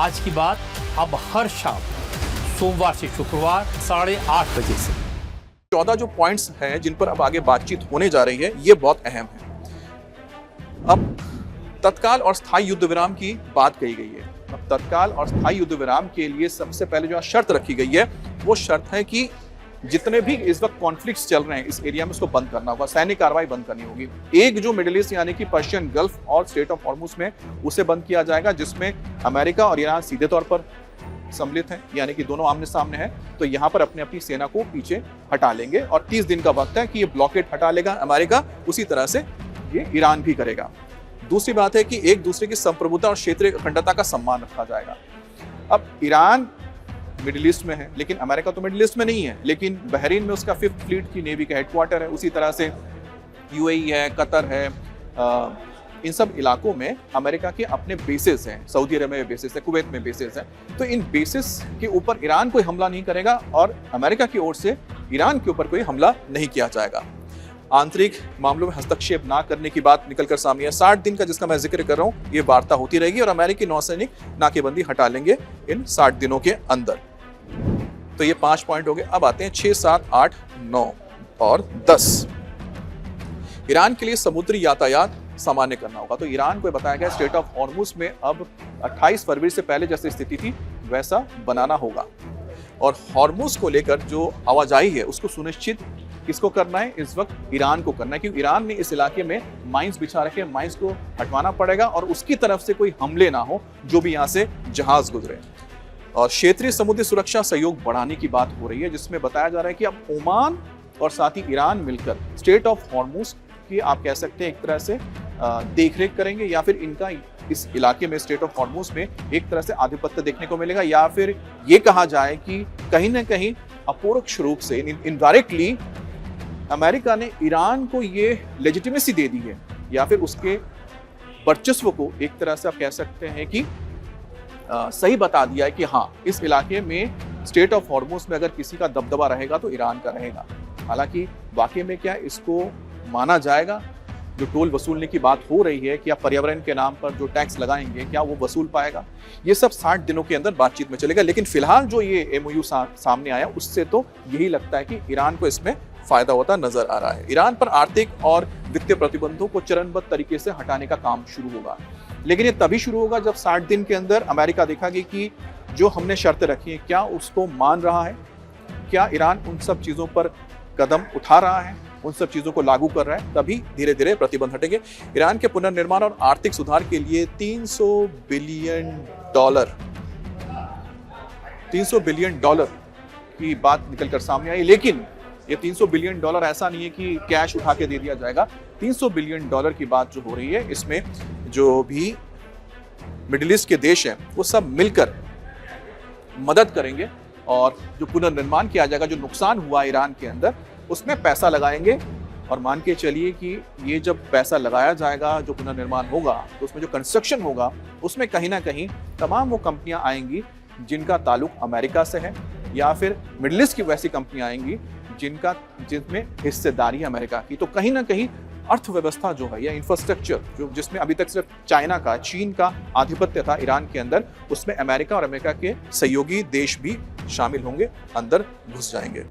आज की बात अब हर शाम सोमवार से शुक्रवार 8:30 बजे से। 14 जो पॉइंट्स हैं जिन पर अब आगे बातचीत होने जा रही है, ये बहुत अहम है। अब तत्काल और स्थायी युद्ध विराम की बात कही गई है। अब तत्काल और स्थायी युद्ध विराम के लिए सबसे पहले जो शर्त रखी गई है वो शर्त है कि जितने भी इस वक्त कॉन्फ्लिक्ट्स चल रहे हैं इस एरिया में उसको बंद करना होगा, सैनिक कार्रवाई बंद करनी होगी। एक जो मिडिल ईस्ट यानी कि पर्शियन गल्फ और स्ट्रेट ऑफ हॉर्मुज में उसे बंद किया जाएगा, जिसमें अमेरिका और ईरान सीधे तौर पर सम्मिलित हैं, यानी कि दोनों आमने सामने हैं। तो यहाँ पर अपनी अपनी सेना को पीछे हटा लेंगे और 30 दिन का वक्त है कि ये ब्लॉकेड हटा लेगा अमेरिका, उसी तरह से ये ईरान भी करेगा। दूसरी बात है कि एक दूसरे की संप्रभुता और क्षेत्रीय अखंडता का सम्मान रखा जाएगा। अब ईरान मिडिल ईस्ट में है, लेकिन अमेरिका तो मिडिल ईस्ट में नहीं है, लेकिन बहरीन में उसका 5th फ्लीट की नेवी का हेडक्वार्टर है। उसी तरह से यूएई है, कतर है, इन सब इलाकों में अमेरिका के अपने बेसेस हैं। सऊदी अरब में बेसेस है, कुवैत में बेसेस है। तो इन बेसेस के ऊपर ईरान कोई हमला नहीं करेगा और अमेरिका की ओर से ईरान के ऊपर कोई हमला नहीं किया जाएगा। आंतरिक मामलों में हस्तक्षेप ना करने की बात निकलकर सामने है। 60 दिन का जिसका मैं जिक्र कर रहा हूं, ये वार्ता होती रहेगी और अमेरिकी नौसैनिक नाकेबंदी हटा लेंगे इन 60 दिनों के अंदर। तो ये 5 पॉइंट हो गए। अब आते हैं 6, 7, 8, 9 और 10। ईरान के लिए समुद्री यातायात सामान्य करना होगा। तो ईरान को बताया गया स्ट्रेट ऑफ हॉर्मुज में अब 28 फरवरी से पहले जैसी स्थिति थी वैसा बनाना होगा। और हॉर्मुज को लेकर जो आवाजाही है उसको सुनिश्चित किसको करना है? इस वक्त ईरान को करना है, क्योंकि ईरान ने इस इलाके में माइंस बिछा रखे, माइंस को हटवाना पड़ेगा और उसकी तरफ से कोई हमले ना हो जो भी यहाँ से जहाज गुजरे। और क्षेत्रीय समुद्री सुरक्षा सहयोग बढ़ाने की बात हो रही है, जिसमें बताया जा रहा है कि अब ओमान और साथ ही ईरान मिलकर स्ट्रेट ऑफ हॉर्मुज की आप कह सकते हैं एक तरह से देखरेख करेंगे, या फिर इनका इस इलाके में स्ट्रेट ऑफ हॉर्मुज में एक तरह से आधिपत्य देखने को मिलेगा, या फिर ये कहा जाए कि कहीं ना कहीं अपरोक्ष रूप से इनडायरेक्टली अमेरिका ने ईरान को ये लेजिटिमेसी दे दी है, या फिर उसके वर्चस्व को एक तरह से आप कह सकते हैं कि सही बता दिया है कि हाँ, इस इलाके में स्ट्रेट ऑफ हॉर्मुज में अगर किसी का दबदबा रहेगा तो ईरान का रहेगा। हालांकि वाकई में क्या इसको माना जाएगा? जो टोल वसूलने की बात हो रही है कि आप पर्यावरण के नाम पर जो टैक्स लगाएंगे क्या वो वसूल पाएगा? ये सब 60 दिनों के अंदर बातचीत में चलेगा। लेकिन फिलहाल जो ये एमओयू सामने आया उससे तो यही लगता है कि ईरान को इसमें फायदा होता नजर आ रहा है। ईरान पर आर्थिक और वित्तीय प्रतिबंधों को चरणबद्ध तरीके से हटाने का काम शुरू होगा, लेकिन ये तभी शुरू होगा जब 60 दिन के अंदर अमेरिका देखेगी कि जो हमने शर्तें रखी हैं क्या उसको मान रहा है, क्या ईरान उन सब चीजों पर कदम उठा रहा है, उन सब चीजों को लागू कर रहा है, तभी धीरे धीरे प्रतिबंध हटेंगे। ईरान के पुनर्निर्माण और आर्थिक सुधार के लिए $300 बिलियन की बात निकलकर सामने आई। लेकिन ये $300 बिलियन ऐसा नहीं है कि कैश उठा के दे दिया जाएगा। $300 बिलियन की बात जो हो रही है, इसमें जो भी मिडिल ईस्ट के देश हैं वो सब मिलकर मदद करेंगे और जो पुनर्निर्माण किया जाएगा, जो नुकसान हुआ ईरान के अंदर, उसमें पैसा लगाएंगे। और मान के चलिए कि ये जब पैसा लगाया जाएगा, जो पुनर्निर्माण होगा, तो उसमें जो कंस्ट्रक्शन होगा उसमें कहीं ना कहीं तमाम वो कंपनियां आएंगी जिनका ताल्लुक अमेरिका से है, या फिर मिडिल ईस्ट की वैसी कंपनियां आएंगी जिसमें हिस्सेदारी है अमेरिका की। तो कहीं ना कहीं अर्थव्यवस्था जो है या इंफ्रास्ट्रक्चर जो जिसमें अभी तक सिर्फ चीन का आधिपत्य था ईरान के अंदर, उसमें अमेरिका और अमेरिका के सहयोगी देश भी शामिल होंगे, अंदर घुस जाएंगे।